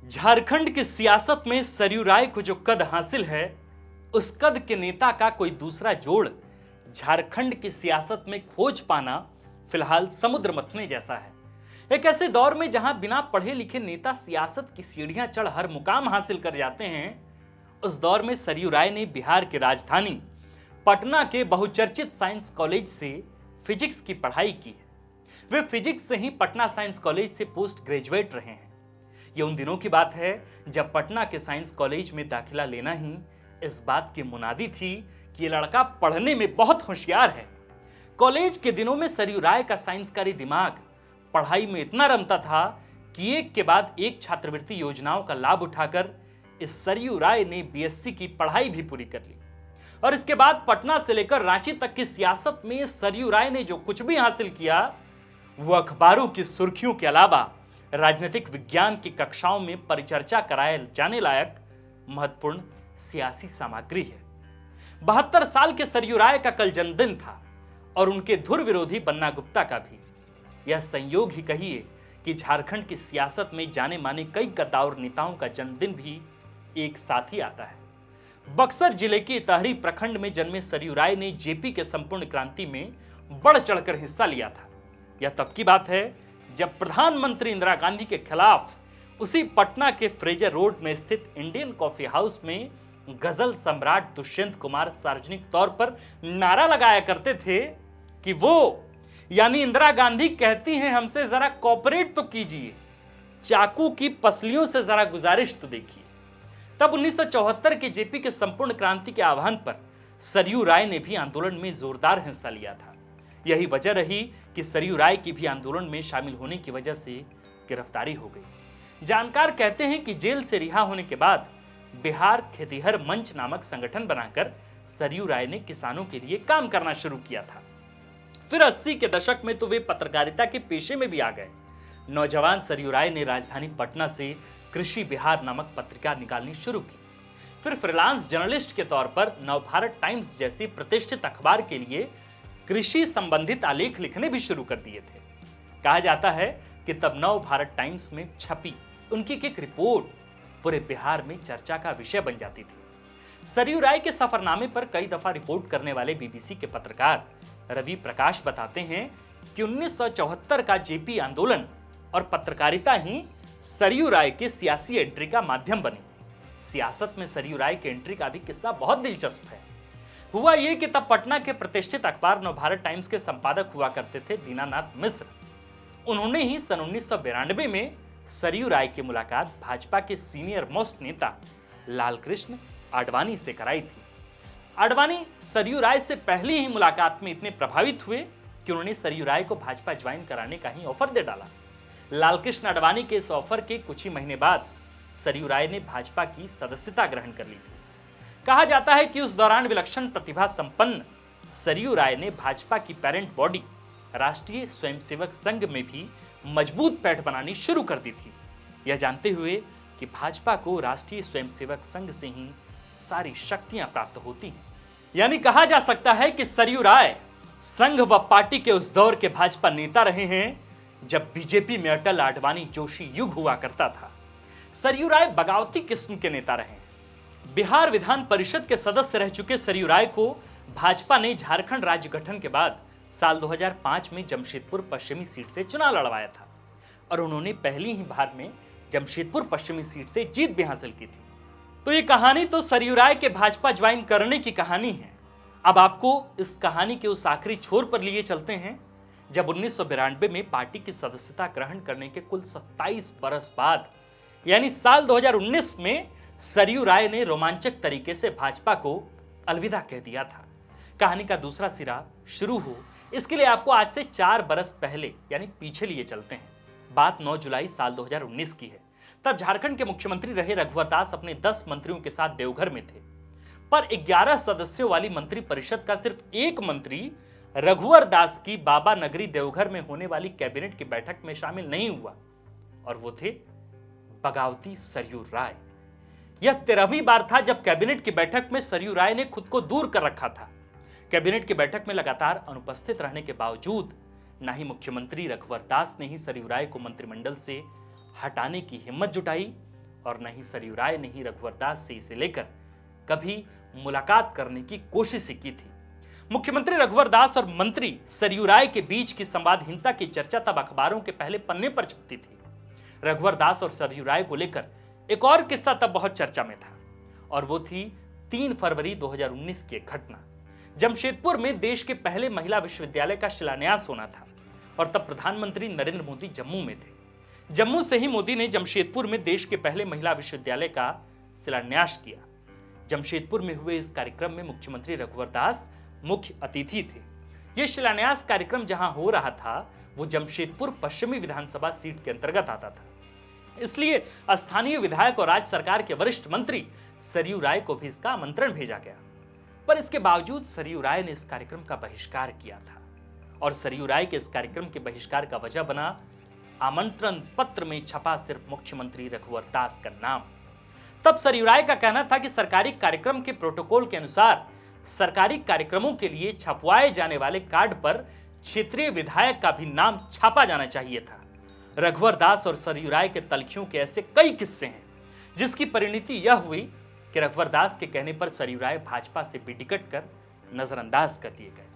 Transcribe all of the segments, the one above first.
झारखंड की सियासत में सरयू राय को जो कद हासिल है, उस कद के नेता का कोई दूसरा जोड़ झारखंड की सियासत में खोज पाना फिलहाल समुद्र मंथन जैसा है। एक ऐसे दौर में जहां बिना पढ़े लिखे नेता सियासत की सीढ़ियां चढ़ हर मुकाम हासिल कर जाते हैं, उस दौर में सरयू राय ने बिहार की राजधानी पटना के बहुचर्चित साइंस कॉलेज से फिजिक्स की पढ़ाई की है। वे फिजिक्स से ही पटना साइंस कॉलेज से पोस्ट ग्रेजुएट रहे हैं। यह उन दिनों की बात है जब पटना के साइंस कॉलेज में दाखिला लेना ही इस बात की मुनादी थी कि यह लड़का पढ़ने में बहुत होशियार है। कॉलेज के दिनों में सरयू राय का साइंसकारी दिमाग पढ़ाई में इतना रमता था कि एक के बाद एक छात्रवृत्ति योजनाओं का लाभ उठाकर इस सरयू राय ने बीएससी की पढ़ाई भी पूरी कर ली। और इसके बाद पटना से लेकर रांची तक की सियासत में सरयू राय ने जो कुछ भी हासिल किया, वो अखबारों की सुर्खियों के अलावा राजनीतिक विज्ञान की कक्षाओं में परिचर्चा कराए जाने लायक महत्वपूर्ण सियासी सामग्री है। 72 साल के सरयू राय का कल जन्मदिन था और उनके धुर विरोधी बन्ना गुप्ता का भी। यह संयोग ही कहिए कि झारखंड की सियासत में जाने माने कई गद्दार नेताओं का जन्मदिन भी एक साथ ही आता है। बक्सर जिले के इताहरी प्रखंड में जन्मे सरयू राय ने जेपी के संपूर्ण क्रांति में बढ़ चढ़कर हिस्सा लिया था। यह तब की बात है जब प्रधानमंत्री इंदिरा गांधी के खिलाफ उसी पटना के फ्रेजर रोड में स्थित इंडियन कॉफी हाउस में गजल सम्राट दुष्यंत कुमार सार्वजनिक तौर पर नारा लगाया करते थे कि वो यानी इंदिरा गांधी कहती हैं हमसे जरा कॉपरेट तो कीजिए, चाकू की पसलियों से जरा गुजारिश तो देखिए। तब 1974 के जेपी के संपूर्ण क्रांति के आह्वान पर सरयू राय ने भी आंदोलन में जोरदार हिस्सा लिया था। यही वजह रही कि सरयू राय की भी आंदोलन में शामिल होने की वजह से गिरफ्तारी हो गई। जानकार कहते हैं कि जेल से रिहा होने के बाद बिहार खेतिहर मंच नामक संगठन बनाकर सरयू राय ने किसानों के लिए काम करना शुरू किया था। फिर 80 के दशक में तो वे पत्रकारिता के पेशे में भी आ गए। नौजवान सरयू राय ने राजधानी पटना से कृषि बिहार नामक पत्रिका निकालनी शुरू की। फिर फ्रीलांस जर्नलिस्ट के तौर पर नवभारत टाइम्स जैसी प्रतिष्ठित अखबार के लिए कृषि संबंधित आलेख लिखने भी शुरू कर दिए थे। कहा जाता है कि तब नवभारत टाइम्स में छपी उनकी एक रिपोर्ट पूरे बिहार में चर्चा का विषय बन जाती थी। सरयू राय के सफरनामे पर कई दफा रिपोर्ट करने वाले बीबीसी के पत्रकार रवि प्रकाश बताते हैं कि 1974 का जेपी आंदोलन और पत्रकारिता ही सरयू राय के सियासी एंट्री का माध्यम बनी। सियासत में सरयू राय के एंट्री का भी किस्सा बहुत दिलचस्प है। हुआ यह कि तब पटना के प्रतिष्ठित अखबार नवभारत टाइम्स के संपादक हुआ करते थे दीनानाथ मिश्र। उन्होंने ही सन 1992 में सरयू राय की मुलाकात भाजपा के सीनियर मोस्ट नेता लालकृष्ण आडवाणी से कराई थी। आडवाणी सरयू राय से पहली ही मुलाकात में इतने प्रभावित हुए कि उन्होंने सरयू राय को भाजपा ज्वाइन कराने का ही ऑफर दे डाला। लालकृष्ण आडवाणी के इस ऑफर के कुछ ही महीने बाद सरयू राय ने भाजपा की सदस्यता ग्रहण कर ली थी। कहा जाता है कि उस दौरान विलक्षण प्रतिभा संपन्न सरयू राय ने भाजपा की पेरेंट बॉडी राष्ट्रीय स्वयंसेवक संघ में भी मजबूत पैठ बनानी शुरू कर दी थी, यह जानते हुए कि भाजपा को राष्ट्रीय स्वयंसेवक संघ से ही सारी शक्तियां प्राप्त होती हैं। यानी कहा जा सकता है कि सरयू राय संघ व पार्टी के उस दौर के भाजपा नेता रहे हैं जब बीजेपी में अटल आडवाणी जोशी युग हुआ करता था। सरयू राय बगावती किस्म के नेता रहे हैं। बिहार विधान परिषद के सदस्य रह चुके सरयू राय को भाजपा ने झारखंड राज्य गठन के बाद साल 2005 में जमशेदपुर पश्चिमी सीट से चुनाव लड़वाया था और उन्होंने पहली ही बार में जमशेदपुर पश्चिमी सीट से जीत भी हासिल की थी। तो ये कहानी तो सरयू राय के भाजपा ज्वाइन करने की कहानी है। अब आपको इस कहानी के उस आखिरी छोर पर लिए चलते हैं जब 1992 में पार्टी की सदस्यता ग्रहण करने के कुल 27 बरस बाद यानी साल 2019 में सरयू राय ने रोमांचक तरीके से भाजपा को अलविदा कह दिया था। कहानी का दूसरा सिरा शुरू हो इसके लिए आपको आज से 4 बरस पहले यानी पीछे लिए चलते हैं। बात 9 जुलाई साल 2019 की है। तब झारखंड के मुख्यमंत्री रहे रघुवर दास अपने 10 मंत्रियों के साथ देवघर में थे, पर 11 सदस्यों वाली मंत्री परिषद का सिर्फ एक मंत्री रघुवर दास की बाबा नगरी देवघर में होने वाली कैबिनेट की बैठक में शामिल नहीं हुआ और वो थे बगावती सरयू राय। यह 13वीं बार था जब कैबिनेट की बैठक में सरयू राय ने खुद को दूर कर रखा था। कैबिनेट की बैठक में लगातार अनुपस्थित रहने के बावजूद न ही मुख्यमंत्री रघुवर दास ने ही सरयू राय को मंत्रिमंडल से हटाने की हिम्मत जुटाई और न ही सरयू राय ने ही रघुवर दास से इसे लेकर कभी मुलाकात करने की कोशिश ही की थी। मुख्यमंत्री रघुवर दास और मंत्री सरयू राय के बीच की संवादहीनता की चर्चा तब अखबारों के पहले पन्ने पर छपती थी। रघुवर दास और सरयू राय को लेकर एक और किस्सा तब बहुत चर्चा में था और वो थी 3 फरवरी 2019 की एक घटना। जमशेदपुर में देश के पहले महिला विश्वविद्यालय का शिलान्यास होना था और तब प्रधानमंत्री नरेंद्र मोदी जम्मू में थे। जम्मू से ही मोदी ने जमशेदपुर में देश के पहले महिला विश्वविद्यालय का शिलान्यास किया। जमशेदपुर में हुए इस कार्यक्रम में मुख्यमंत्री रघुवर दास मुख्य अतिथि थे। यह शिलान्यास कार्यक्रम जहां हो रहा था वो जमशेदपुर पश्चिमी विधानसभा सीट के अंतर्गत आता था, इसलिए स्थानीय विधायक और राज्य सरकार के वरिष्ठ मंत्री सरयू राय को भी इसका आमंत्रण भेजा गया। पर इसके बावजूद सरयू राय ने इस कार्यक्रम का बहिष्कार किया था और सरयू राय के इस कार्यक्रम के बहिष्कार का वजह बना आमंत्रण पत्र में छपा सिर्फ मुख्यमंत्री रघुवर दास का नाम। तब सरयू राय का कहना था कि सरकारी कार्यक्रम के प्रोटोकॉल के अनुसार सरकारी कार्यक्रमों के लिए छपवाए जाने वाले कार्ड पर क्षेत्रीय विधायक का भी नाम छापा जाना चाहिए था। रघुवर दास और सरयू राय के तलखियों के ऐसे कई किस्से हैं जिसकी परिणति यह हुई कि रघुवर दास के कहने पर सरयू राय भाजपा से बेटिकट कर नजरअंदाज कर दिए गए।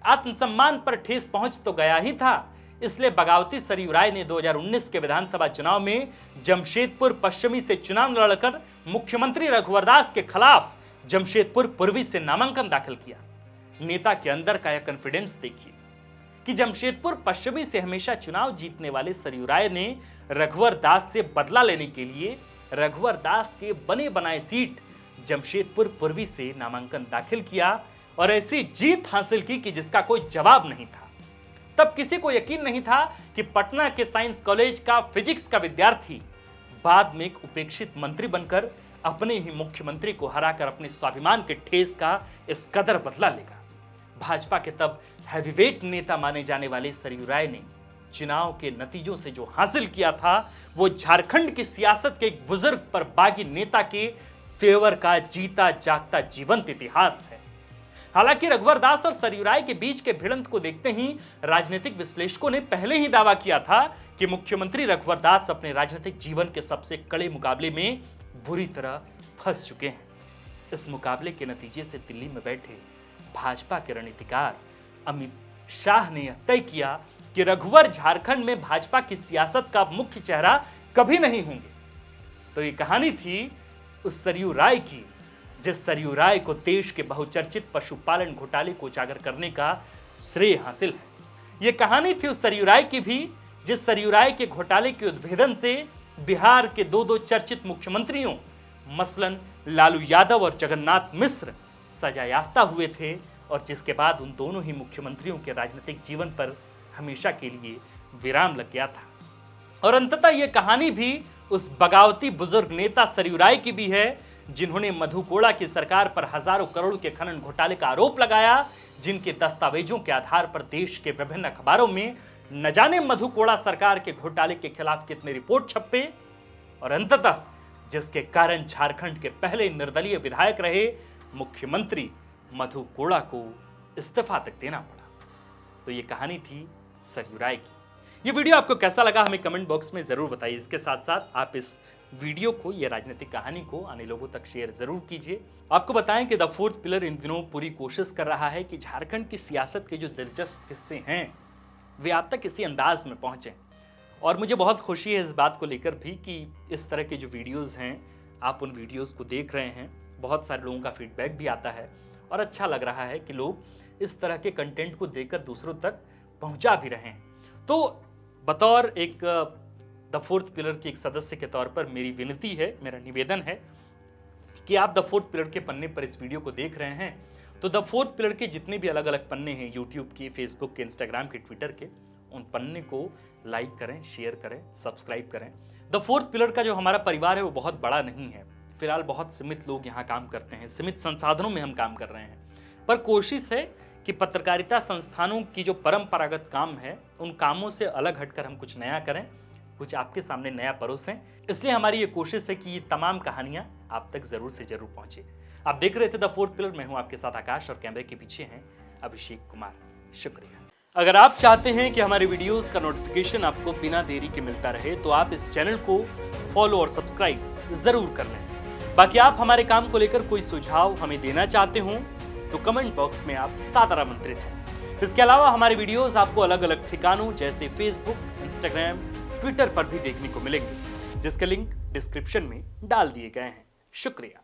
आत्मसम्मान पर ठेस पहुंच तो गया ही था, इसलिए बगावती सरयू राय ने 2019 के विधानसभा चुनाव में जमशेदपुर पश्चिमी से चुनाव लड़कर मुख्यमंत्री रघुवर दास के खिलाफ जमशेदपुर पूर्वी से नामांकन दाखिल किया। नेता के अंदर का यह कॉन्फिडेंस देखिए कि जमशेदपुर पश्चिमी से हमेशा चुनाव जीतने वाले सरयू राय ने रघुवर दास से बदला लेने के लिए रघुवर दास के बने बनाए सीट जमशेदपुर पूर्वी से नामांकन दाखिल किया और ऐसी जीत हासिल की कि जिसका कोई जवाब नहीं था। तब किसी को यकीन नहीं था कि पटना के साइंस कॉलेज का फिजिक्स का विद्यार्थी बाद में एक उपेक्षित मंत्री बनकर अपने ही मुख्यमंत्री को हराकर अपने स्वाभिमान के ठेस का इस कदर बदला लेगा। भाजपा के तब हैवीवेट नेता माने जाने वाले सरयू राय ने चुनाव के नतीजों से जो हासिल किया था वो झारखंड की सियासत के एक बुजुर्ग पर बागी नेता के तेवर का जीता जागता जीवंत इतिहास है। हालांकि रघुवर दास और सरयू राय के बीच के भिड़ंत को देखते ही राजनीतिक विश्लेषकों ने पहले ही दावा किया था कि मुख्यमंत्री रघुवर दास अपने राजनीतिक जीवन के सबसे कड़े मुकाबले में बुरी तरह फंस चुके हैं। इस मुकाबले के नतीजे से दिल्ली में बैठे भाजपा के रणनीतिकार अमित शाह ने यह तय किया कि रघुवर झारखंड में भाजपा की सियासत का मुख्य चेहरा कभी नहीं होंगे। तो ये कहानी थी उस सरयू राय की जिस सरयू राय को देश के बहुचर्चित पशुपालन घोटाले को उजागर करने का श्रेय हासिल है। यह कहानी थी उस सरयू राय की भी जिस सरयू राय के घोटाले के उद्भेदन से बिहार के दो चर्चित मुख्यमंत्रियों मसलन लालू यादव और जगन्नाथ मिश्र सजा याफ्ता हुए थे और जिसके बाद उन दोनों ही मुख्यमंत्रियों के राजनीतिक जीवन पर हमेशा के लिए विराम लग गया था। और अंततः यह कहानी भी उस बगावती बुजुर्ग नेता सरयू राय की भी है जिन्होंने मधु कोड़ा की सरकार पर हजारों करोड़ के खनन घोटाले का आरोप लगाया, जिनके दस्तावेजों के आधार पर देश के विभिन्न अखबारों में न जाने मधु कोड़ा सरकार के घोटाले के खिलाफ कितने रिपोर्ट छपे और अंततः जिसके कारण झारखंड के पहले निर्दलीय विधायक रहे मुख्यमंत्री मधु कोड़ा को इस्तीफा तक देना पड़ा। तो ये कहानी थी सरयू राय की। ये वीडियो आपको कैसा लगा हमें कमेंट बॉक्स में जरूर बताइए। इसके साथ साथ आप इस वीडियो को, ये राजनीतिक कहानी को अन्य लोगों तक शेयर जरूर कीजिए। आपको बताएं कि द फोर्थ पिलर इन दिनों पूरी कोशिश कर रहा है कि झारखंड की सियासत के जो दिलचस्प किस्से हैं वे आप तक इसी अंदाज में पहुंचे और मुझे बहुत खुशी है इस बात को लेकर भी कि इस तरह के जो वीडियोस हैं आप उन वीडियोस को देख रहे हैं। बहुत सारे लोगों का फीडबैक भी आता है और अच्छा लग रहा है कि लोग इस तरह के कंटेंट को देखकर दूसरों तक पहुंचा भी रहे हैं। तो बतौर एक द फोर्थ पिलर के एक सदस्य के तौर पर मेरी विनती है, मेरा निवेदन है कि आप द फोर्थ पिलर के पन्ने पर इस वीडियो को देख रहे हैं तो द फोर्थ पिलर के जितने भी अलग अलग पन्ने हैं यूट्यूब के, फेसबुक के, इंस्टाग्राम के, ट्विटर के, उन पन्ने को लाइक करें, शेयर करें, सब्सक्राइब करें। द फोर्थ पिलर का जो हमारा परिवार है वो बहुत बड़ा नहीं है, फिलहाल बहुत सीमित लोग यहाँ काम करते हैं, सीमित संसाधनों में हम काम कर रहे हैं, पर कोशिश है कि पत्रकारिता संस्थानों की जो परंपरागत काम है उन कामों से अलग हटकर हम कुछ नया करें, कुछ आपके सामने नया परोसें। इसलिए हमारी ये कोशिश है कि ये तमाम कहानियां आप तक जरूर से जरूर पहुंचे। आप देख रहे थे द फोर्थ पिलर, मैं हूं आपके साथ आकाश और कैमरे के पीछे हैं अभिषेक कुमार। शुक्रिया। अगर आप चाहते हैं कि हमारे वीडियोस का नोटिफिकेशन आपको बिना देरी के मिलता रहे तो आप इस चैनल को फॉलो और सब्सक्राइब जरूर कर लें। बाकी आप हमारे काम को लेकर कोई सुझाव हमें देना चाहते हो तो कमेंट बॉक्स में आप सादर आमंत्रित हैं। इसके अलावा हमारे वीडियोस आपको अलग अलग ठिकानों जैसे फेसबुक, इंस्टाग्राम, ट्विटर पर भी देखने को मिलेंगे, जिसके लिंक डिस्क्रिप्शन में डाल दिए गए हैं। शुक्रिया।